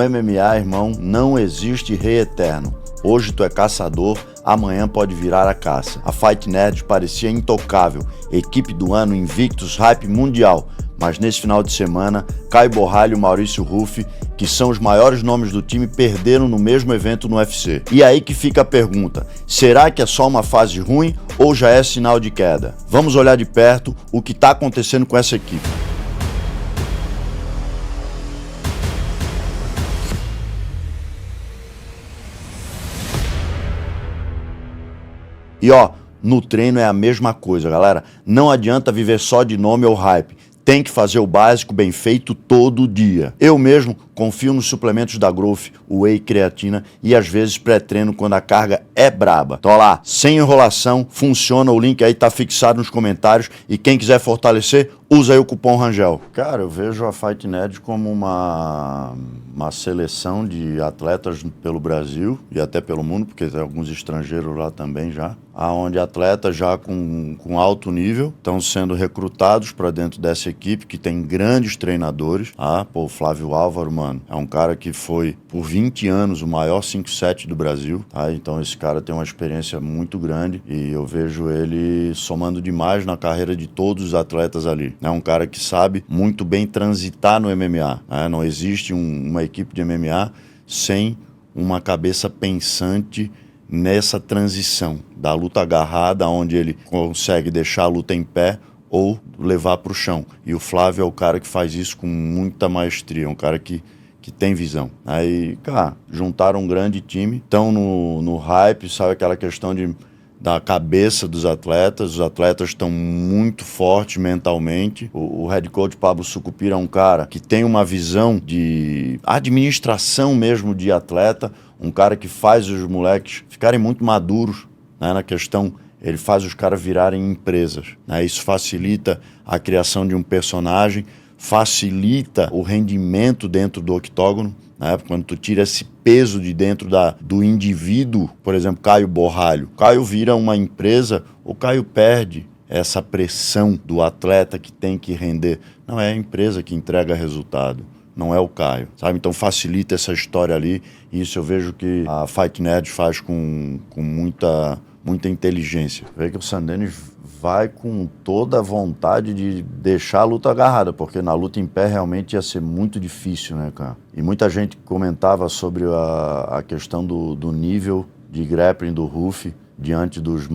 MMA, irmão, não existe rei eterno. Hoje tu é caçador, amanhã pode virar a caça. A Fight Nerd parecia intocável, equipe do ano, invictus, hype mundial. Mas nesse final de semana, Caio Borralho e Maurício Ruffi, que são os maiores nomes do time, perderam no mesmo evento no UFC. E aí que fica a pergunta, será que é só uma fase ruim ou já é sinal de queda? Vamos olhar de perto o que está acontecendo com essa equipe. E no treino é a mesma coisa, galera. Não adianta viver só de nome ou hype. Tem que fazer o básico bem feito todo dia. Eu mesmo confio nos suplementos da Growth, whey, creatina e às vezes pré-treino quando a carga é braba. Então lá, sem enrolação, funciona, o link aí tá fixado nos comentários e quem quiser fortalecer, usa aí o cupom Rangel. Cara, eu vejo a Fight Nerd como uma seleção de atletas pelo Brasil e até pelo mundo, porque tem alguns estrangeiros lá também já, aonde atletas já com alto nível estão sendo recrutados para dentro dessa equipe que tem grandes treinadores. O Flávio Álvaro, mano, é um cara que foi por 20 anos o maior 5'7" do Brasil, tá? Então esse cara tem uma experiência muito grande e eu vejo ele somando demais na carreira de todos os atletas ali. É um cara que sabe muito bem transitar no MMA, né? Não existe uma equipe de MMA sem uma cabeça pensante nessa transição da luta agarrada, onde ele consegue deixar a luta em pé ou levar para o chão. E o Flávio é o cara que faz isso com muita maestria, um cara que tem visão. Aí, cara, juntaram um grande time, estão no hype, sabe aquela questão da cabeça dos atletas, os atletas estão muito fortes mentalmente. O head coach Pablo Sucupira é um cara que tem uma visão de administração mesmo de atleta, um cara que faz os moleques ficarem muito maduros, né, na questão, ele faz os caras virarem empresas, né? Isso facilita a criação de um personagem, facilita o rendimento dentro do octógono, né? Quando tu tira esse peso de dentro do indivíduo, por exemplo, Caio Borralho. Caio vira uma empresa, o Caio perde essa pressão do atleta que tem que render. Não é a empresa que entrega resultado, não é o Caio, sabe? Então facilita essa história ali, e isso eu vejo que a Fight Nerd faz com muita inteligência. Vê que o Sandenis vai com toda a vontade de deixar a luta agarrada, porque na luta em pé realmente ia ser muito difícil, né, cara? E muita gente comentava sobre a questão do nível de grappling do Ruffi diante dos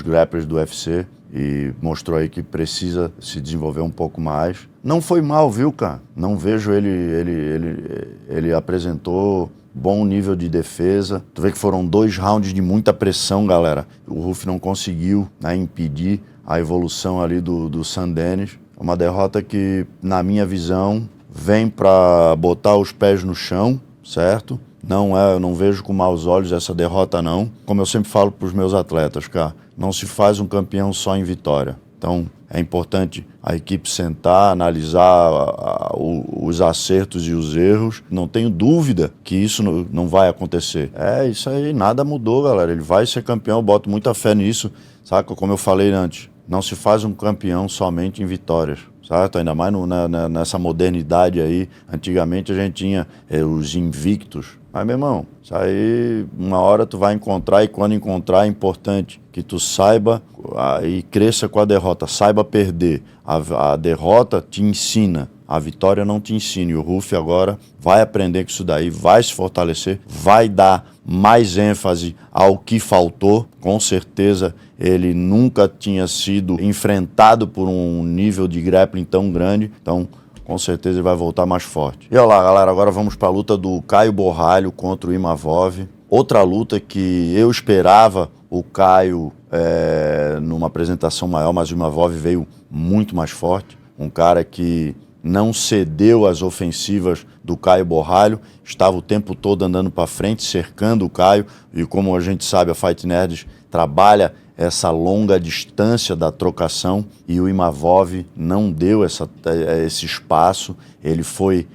grapplers do UFC, e mostrou aí que precisa se desenvolver um pouco mais. Não foi mal, viu, cara? Não vejo ele apresentou bom nível de defesa. Tu vê que foram 2 rounds de muita pressão, galera. O Ruffi não conseguiu, né, impedir a evolução ali do Sandenis. É uma derrota que, na minha visão, vem para botar os pés no chão, certo? Eu não vejo com maus olhos essa derrota, não. Como eu sempre falo para os meus atletas, cara, não se faz um campeão só em vitória. Então, é importante a equipe sentar, analisar os acertos e os erros. Não tenho dúvida que isso não vai acontecer. Isso aí, nada mudou, galera. Ele vai ser campeão, eu boto muita fé nisso. Saca? Como eu falei antes, não se faz um campeão somente em vitórias, certo? Ainda mais nessa modernidade aí. Antigamente a gente tinha os invictos. Mas, meu irmão, isso aí uma hora tu vai encontrar, e quando encontrar é importante que tu saiba e cresça com a derrota, saiba perder. A derrota te ensina, a vitória não te ensina. E o Ruffi agora vai aprender com isso daí, vai se fortalecer, vai dar mais ênfase ao que faltou. Com certeza ele nunca tinha sido enfrentado por um nível de grappling tão grande, então com certeza ele vai voltar mais forte. E olha lá, galera, agora vamos para a luta do Caio Borralho contra o Imavov. Outra luta que eu esperava o Caio numa apresentação maior, mas o Imavov veio muito mais forte. Um cara que não cedeu às ofensivas do Caio Borralho, estava o tempo todo andando para frente, cercando o Caio, e como a gente sabe, a Fight Nerds trabalha essa longa distância da trocação, e o Imavov não deu esse espaço, ele foi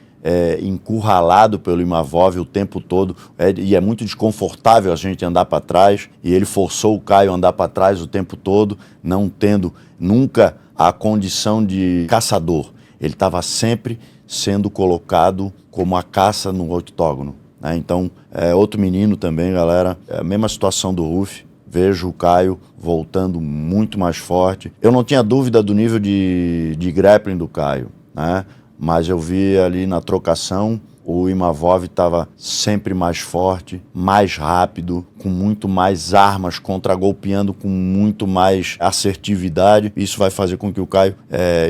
encurralado pelo Imavov o tempo todo, e é muito desconfortável a gente andar para trás, e ele forçou o Caio a andar para trás o tempo todo, não tendo nunca a condição de caçador. Ele estava sempre sendo colocado como a caça no octógono, né? Então, outro menino também, galera, é a mesma situação do Ruff. Vejo o Caio voltando muito mais forte. Eu não tinha dúvida do nível de grappling do Caio, né? Mas eu vi ali na trocação, o Imavov estava sempre mais forte, mais rápido, com muito mais armas, contragolpeando com muito mais assertividade. Isso vai fazer com que o Caio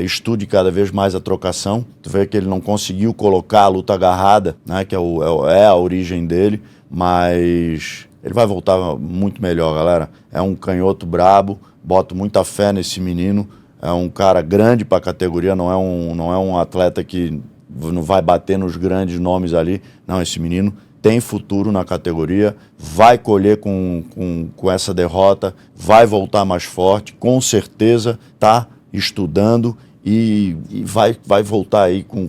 estude cada vez mais a trocação. Tu vê que ele não conseguiu colocar a luta agarrada, né, que é a origem dele, mas ele vai voltar muito melhor, galera. É um canhoto brabo, boto muita fé nesse menino. É um cara grande para a categoria, não é um atleta que não vai bater nos grandes nomes ali. Não, esse menino tem futuro na categoria, vai colher com essa derrota, vai voltar mais forte, com certeza está estudando e vai voltar aí com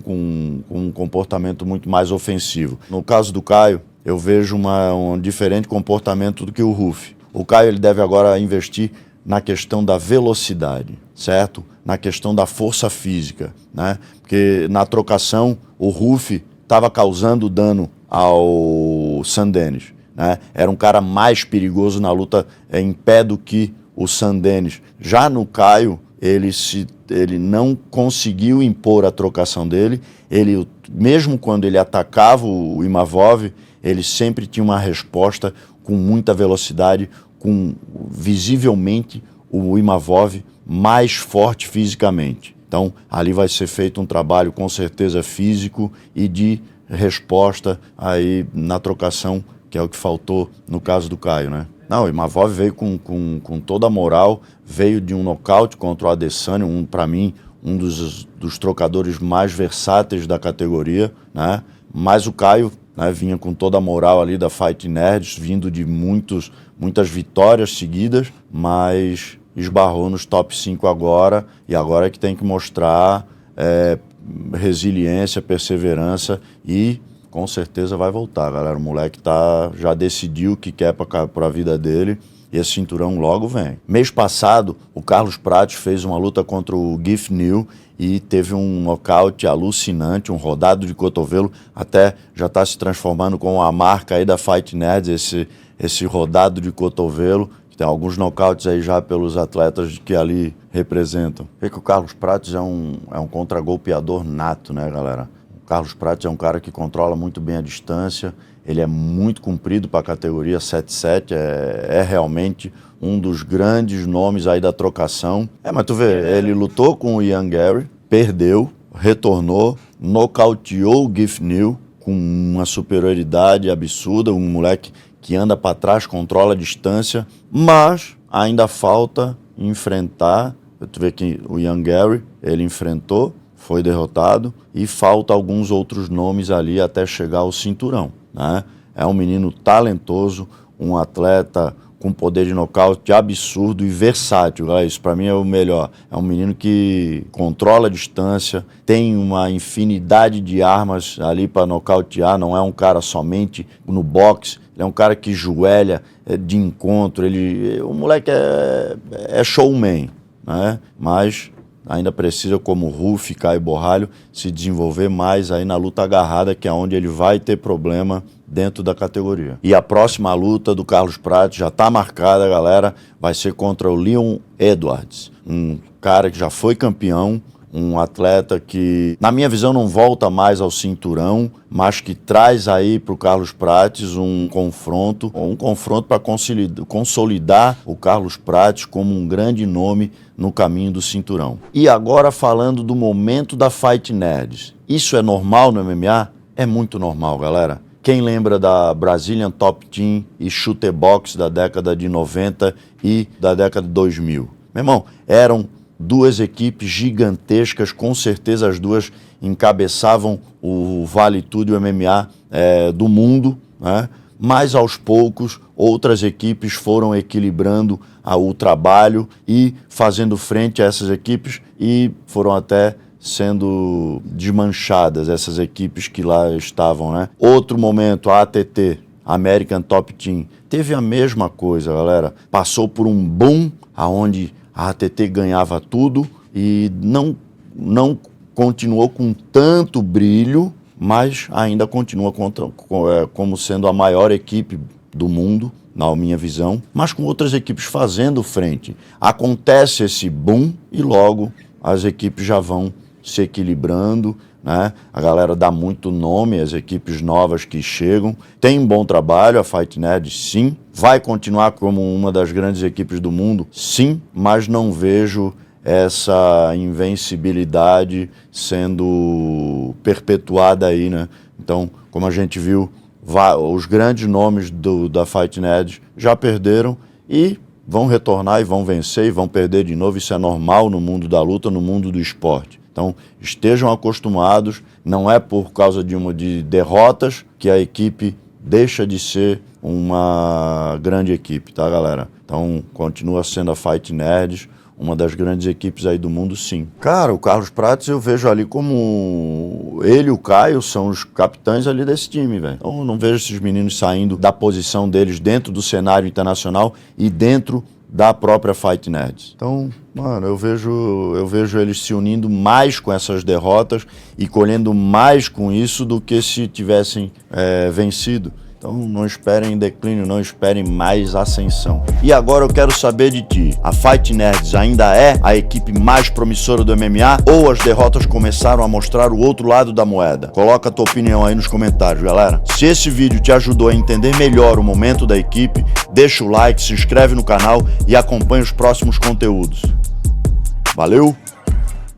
um comportamento muito mais ofensivo. No caso do Caio, eu vejo um diferente comportamento do que o Ruff. O Caio ele deve agora investir na questão da velocidade, certo? Na questão da força física, né? Porque na trocação o Ruff estava causando dano ao Sam Denis, né? Era um cara mais perigoso na luta em pé do que o Sam Denis. Já no Caio, ele não conseguiu impor a trocação dele. Ele, mesmo quando ele atacava o Imavov, ele sempre tinha uma resposta com muita velocidade, com visivelmente o Imavov mais forte fisicamente. Então, ali vai ser feito um trabalho com certeza físico e de resposta aí na trocação, que é o que faltou no caso do Caio, né? Não, o Imavov veio com toda a moral, veio de um nocaute contra o Adesanya, para mim, um dos trocadores mais versáteis da categoria, né? Mas o Caio, né, vinha com toda a moral ali da Fight Nerds, vindo de muitas vitórias seguidas, mas esbarrou nos top 5 agora, e agora é que tem que mostrar resiliência, perseverança e com certeza vai voltar, galera. O moleque já decidiu o que quer para a vida dele e esse cinturão logo vem. Mês passado, o Carlos Prates fez uma luta contra o Geoff Neal e teve um nocaute alucinante, um rodado de cotovelo, até já está se transformando com a marca aí da Fight Nerds, esse rodado de cotovelo. Tem alguns nocautes aí já pelos atletas que ali representam. Vê que o Carlos Prates é um contragolpeador nato, né, galera? O Carlos Prates é um cara que controla muito bem a distância, ele é muito comprido para a categoria 7-7, é realmente um dos grandes nomes aí da trocação. Mas tu vê, ele lutou com o Ian Gary, perdeu, retornou, nocauteou o Geoff Neal com uma superioridade absurda, um moleque que anda para trás, controla a distância, mas ainda falta enfrentar. Tu vê que o Ian Gary, ele enfrentou, foi derrotado, e falta alguns outros nomes ali até chegar ao cinturão, né? É um menino talentoso, um atleta com poder de nocaute absurdo e versátil. Isso para mim é o melhor. É um menino que controla a distância, tem uma infinidade de armas ali para nocautear, não é um cara somente no boxe, ele é um cara que joelha de encontro, o moleque é showman, né? Mas ainda precisa, como o Ruff, Caio Borralho, se desenvolver mais aí na luta agarrada, que é onde ele vai ter problema dentro da categoria. E a próxima luta do Carlos Prates já está marcada, galera, vai ser contra o Leon Edwards, um cara que já foi campeão, um atleta que, na minha visão, não volta mais ao cinturão, mas que traz aí para o Carlos Prates um confronto para consolidar o Carlos Prates como um grande nome no caminho do cinturão. E agora falando do momento da Fight Nerds. Isso é normal no MMA? É muito normal, galera. Quem lembra da Brazilian Top Team e Shooter Box da década de 90 e da década de 2000? Meu irmão, eram duas equipes gigantescas, com certeza as duas encabeçavam o Vale Tudo e o MMA do mundo, né? Mas aos poucos outras equipes foram equilibrando o trabalho e fazendo frente a essas equipes e foram até sendo desmanchadas essas equipes que lá estavam, né? Outro momento, a ATT, American Top Team, teve a mesma coisa, galera. Passou por um boom aonde a ATT ganhava tudo e não continuou com tanto brilho, mas ainda continua como sendo a maior equipe do mundo, na minha visão, mas com outras equipes fazendo frente. Acontece esse boom e logo as equipes já vão se equilibrando, né? A galera dá muito nome às equipes novas que chegam. Tem um bom trabalho, a Fight Nerds, sim. Vai continuar como uma das grandes equipes do mundo, sim, mas não vejo essa invencibilidade sendo perpetuada aí, né? Então, como a gente viu, os grandes nomes da Fight Nerds já perderam e vão retornar e vão vencer e vão perder de novo. Isso é normal no mundo da luta, no mundo do esporte. Então, estejam acostumados, não é por causa de derrotas que a equipe deixa de ser uma grande equipe, tá, galera? Então, continua sendo a Fight Nerds uma das grandes equipes aí do mundo, sim. Cara, o Carlos Prates eu vejo ali como ele e o Caio são os capitães ali desse time, velho. Então, eu não vejo esses meninos saindo da posição deles dentro do cenário internacional e dentro da própria Fight Nerds. Então, mano, eu vejo eles se unindo mais com essas derrotas e colhendo mais com isso do que se tivessem vencido. Então não esperem declínio, não esperem mais ascensão. E agora eu quero saber de ti, a Fight Nerds ainda é a equipe mais promissora do MMA ou as derrotas começaram a mostrar o outro lado da moeda? Coloca a tua opinião aí nos comentários, galera. Se esse vídeo te ajudou a entender melhor o momento da equipe, deixa o like, se inscreve no canal e acompanha os próximos conteúdos. Valeu!